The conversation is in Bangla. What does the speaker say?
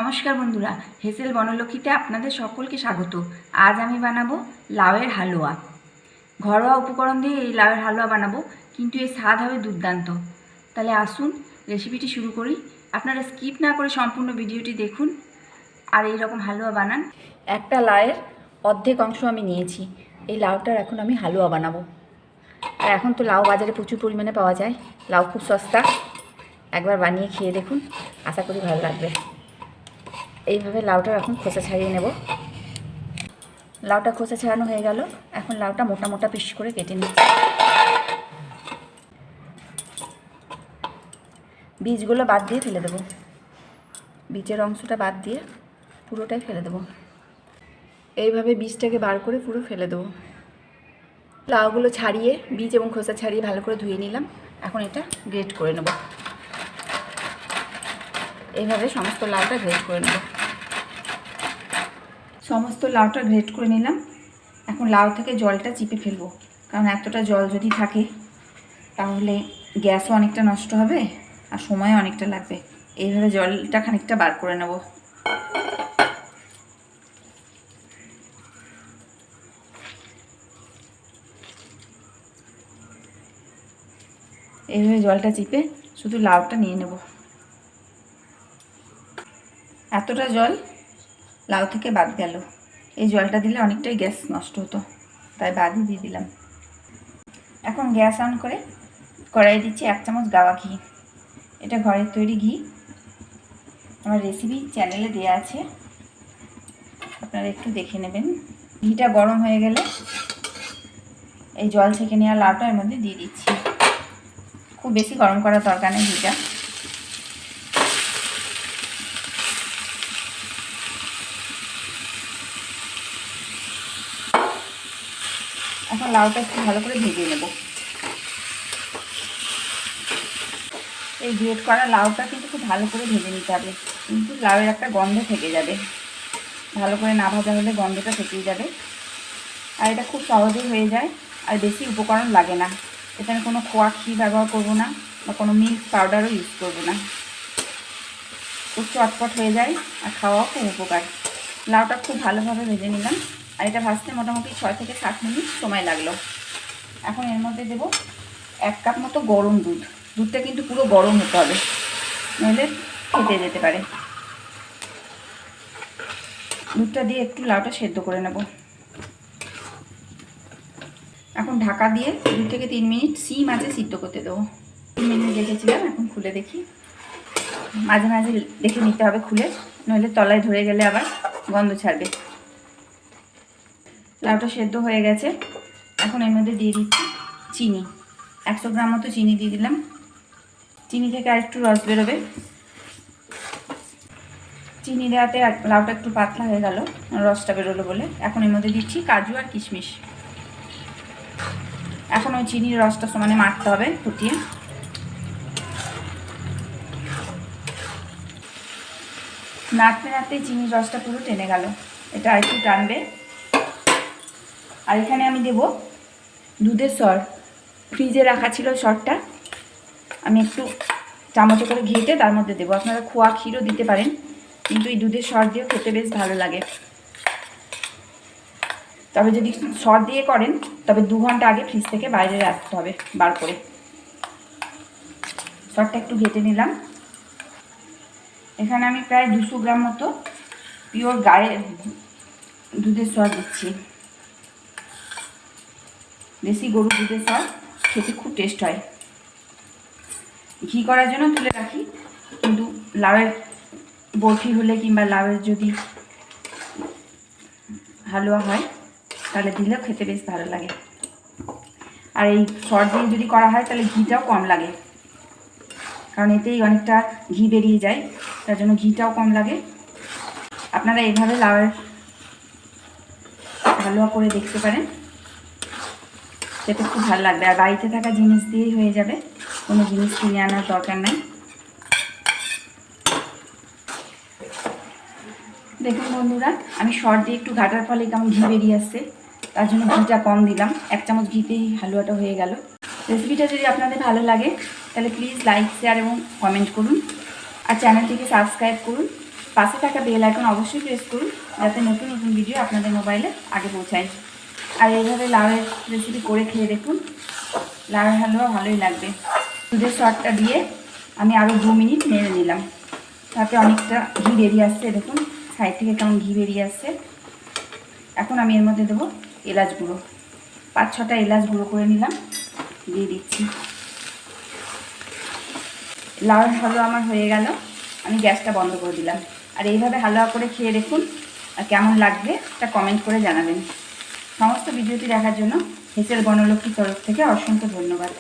নমস্কার বন্ধুরা, হেসেল বনলক্ষ্মীতে আপনাদের সকলকে স্বাগত। আজ আমি বানাবো লাউয়ের হালুয়া। ঘরোয়া উপকরণ দিয়ে এই লাউয়ের হালুয়া বানাবো, কিন্তু এর স্বাদ হবে দুর্দান্ত। তাহলে আসুন রেসিপিটি শুরু করি। আপনারা স্কিপ না করে সম্পূর্ণ ভিডিওটি দেখুন আর এই রকম হালুয়া বানান। একটা লাউয়ের অর্ধেক অংশ আমি নিয়েছি। এই লাউটার এখন আমি হালুয়া বানাবো। আর এখন তো লাউ বাজারে প্রচুর পরিমাণে পাওয়া যায়, লাউ খুব সস্তা। একবার বানিয়ে খেয়ে দেখুন, আশা করি ভালো লাগবে। এইভাবে লাউটা এখন খোসা ছাড়িয়ে নেব। লাউটা খোসা ছাড়ানো হয়ে গেল। এখন লাউটা মোটা মোটা পিস করে কেটে নিচ্ছি। বীজগুলো বাদ দিয়ে ফেলে দেবো। বীজের অংশটা বাদ দিয়ে পুরোটাই ফেলে দেবো। এইভাবে বীজটাকে বার করে পুরো ফেলে দেবো। লাউগুলো ছাড়িয়ে বীজ এবং খোসা ছাড়িয়ে ভালো করে ধুয়ে নিলাম। এখন এটা গ্রেট করে নেব। এইভাবে সমস্ত লাউটা গ্রেট করে নেব। সমস্ত লাউটা গ্রেট করে নিলাম। এখন লাউ থেকে জলটা চিপে ফেলবো, কারণ এতটা জল যদি থাকে তাহলে গ্যাসও অনেকটা নষ্ট হবে আর সময়ও অনেকটা লাগবে। এইভাবে জলটা খানিকটা বার করে নেব। এইভাবে জলটা চিপে শুধু লাউটা নিয়ে নেব। এতটা জল লাউ থেকে বাদ গেল। এই জলটা দিলে অনেকটাই গ্যাস নষ্ট হতো, তাই বাদই দিয়ে দিলাম। এখন গ্যাস অন করে কড়াইয়ে দিচ্ছি 1 চামচ গাওয়া ঘি। এটা ঘরের তৈরি ঘি, আমার রেসিপি চ্যানেলে দেওয়া আছে, আপনারা একটু দেখে নেবেন। ঘিটা গরম হয়ে গেলে এই জল ছেঁকে নেওয়া লাউটা এর মধ্যে দিয়ে দিচ্ছি। খুব বেশি গরম করার দরকার নেই ঘিটা। এখন লাউটা একটু ভালো করে ভেজে নেব। এই গ্রেট করা লাউটা কিন্তু খুব ভালো করে ভেজে নিতে হবে, কিন্তু লাউয়ের একটা গন্ধ থেকে যাবে। ভালো করে না ভাজা হলে গন্ধটা থেকেই যাবে। আর এটা খুব সহজেই হয়ে যায়, আর বেশি উপকরণ লাগে না। এখানে কোনো খোয়া ক্ষীর ব্যবহার করবো না বা কোনো মিল্ক পাউডারও ইউজ করবো না। খুব চটপট হয়ে যায় আর খাওয়াও খুব উপকার। লাউটা খুব ভালোভাবে ভেজে নিলাম, আর এটা ভাজতে মোটামুটি 6 থেকে 7 মিনিট সময় লাগলো। এখন এর মধ্যে দেবো 1 কাপ মতো গরম দুধ। দুধটা কিন্তু পুরো গরম হতে হবে, নইলে ফেটে যেতে পারে। দুধটা দিয়ে একটু লাউটা সেদ্ধ করে নেব। এখন ঢাকা দিয়ে 2 থেকে 3 মিনিট সিম আঁচে সিদ্ধ করতে দেবো। 3 মিনিট রেখেছিলাম, এখন খুলে দেখি। মাঝে মাঝে দেখে নিতে হবে খুলে, নইলে তলায় ধরে গেলে আবার গন্ধ ছাড়বে। লাউটা সেদ্ধ হয়ে গেছে। এখন এর মধ্যে দিয়ে দিচ্ছি চিনি। 100 গ্রাম মতো চিনি দিয়ে দিলাম। চিনি থেকে আরেকটু রস বেরোবে। চিনি দেওয়াতে লাউটা একটু পাতলা হয়ে গেল, রসটা বেরোলো বলে। এখন এর মধ্যে দিচ্ছি কাজু আর কিশমিশ। এখন ওই চিনির রসটা সমানে মাখতে হবে ফুটিয়ে। নাড়তে নাড়তেই চিনির রসটা পুরো টেনে গেল, এটা আরেকটু টানবে। আর এখানে আমি দেব দুধের সর। ফ্রিজে রাখা ছিল সরটা, আমি একটু চামচে করে ঘেটে তার মধ্যে দেবো। আপনারা খোয়া ক্ষীরও দিতে পারেন, কিন্তু এই দুধের সর দিয়েও খেতে বেশ ভালো লাগে। তবে যদি সর দিয়ে করেন তবে 2 ঘন্টা আগে ফ্রিজ থেকে বাইরে রাখতে হবে বার করে। সরটা একটু ঘেটে নিলাম। এখানে আমি প্রায় 200 গ্রাম মতো পিওর গায়ের দুধের সর দিচ্ছি। দেশি গরুর দুধের সর খেতে খুব টেস্ট হয়। ঘি করার জন্য তুলে রাখি, কিন্তু লাউয়ের বরফি হলে কিংবা লাউয়ের যদি হালুয়া হয় তাহলে দিলেও খেতে বেশ ভালো লাগে। আর এই সর দিয়ে যদি করা হয় তাহলে ঘিটাও কম লাগে, কারণ এতেই অনেকটা ঘি বেরিয়ে যায়, তার জন্য ঘিটাও কম লাগে। আপনারা এইভাবে লাউয়ের হালুয়া করে দেখতে পারেন, খেতে খুব ভালো লাগবে। আর বাড়িতে থাকা জিনিস দিয়েই হয়ে যাবে, কোনো জিনিস কিনে আনার দরকার নাই। দেখুন বন্ধুরা, আমি শর্ট দিয়ে একটু ঘাটার ফলে কেমন ঘি বেরিয়ে আসছে, তার জন্য ঘিটা কম দিলাম। 1 চামচ ঘিতেই হালুয়াটা হয়ে গেল। রেসিপিটা যদি আপনাদের ভালো লাগে তাহলে প্লিজ লাইক, শেয়ার এবং কমেন্ট করুন, আর চ্যানেলটিকে সাবস্ক্রাইব করুন। পাশে থাকা বেল আইকন অবশ্যই প্রেস করুন, যাতে নতুন নতুন ভিডিও আপনাদের মোবাইলে আগে পৌঁছায়। আর এইভাবে লাউয়ের রেসিপি করে খেয়ে দেখুন, লাউয়ের হালুয়া ভালোই লাগবে। দুধের সরটা দিয়ে আমি আরও 2 মিনিট নেড়ে নিলাম, তাতে অনেকটা ঘি বেরিয়ে আসছে। দেখুন সাইড থেকে কেমন ঘি বেরিয়ে আসছে। এখন আমি এর মধ্যে দেবো এলাচ গুঁড়ো, 5-6টা এলাচ গুঁড়ো করে নিলাম, দিয়ে দিচ্ছি। লাউয়ের হালুয়া আমার হয়ে গেল, আমি গ্যাসটা বন্ধ করে দিলাম। আর এইভাবে হালুয়া করে খেয়ে দেখুন, আর কেমন লাগবে তা কমেন্ট করে জানাবেন। সমস্ত ভিডিওটি দেখার জন্য হেসেল বনলক্ষ্মীর তরফ থেকে অসংখ্য ধন্যবাদ।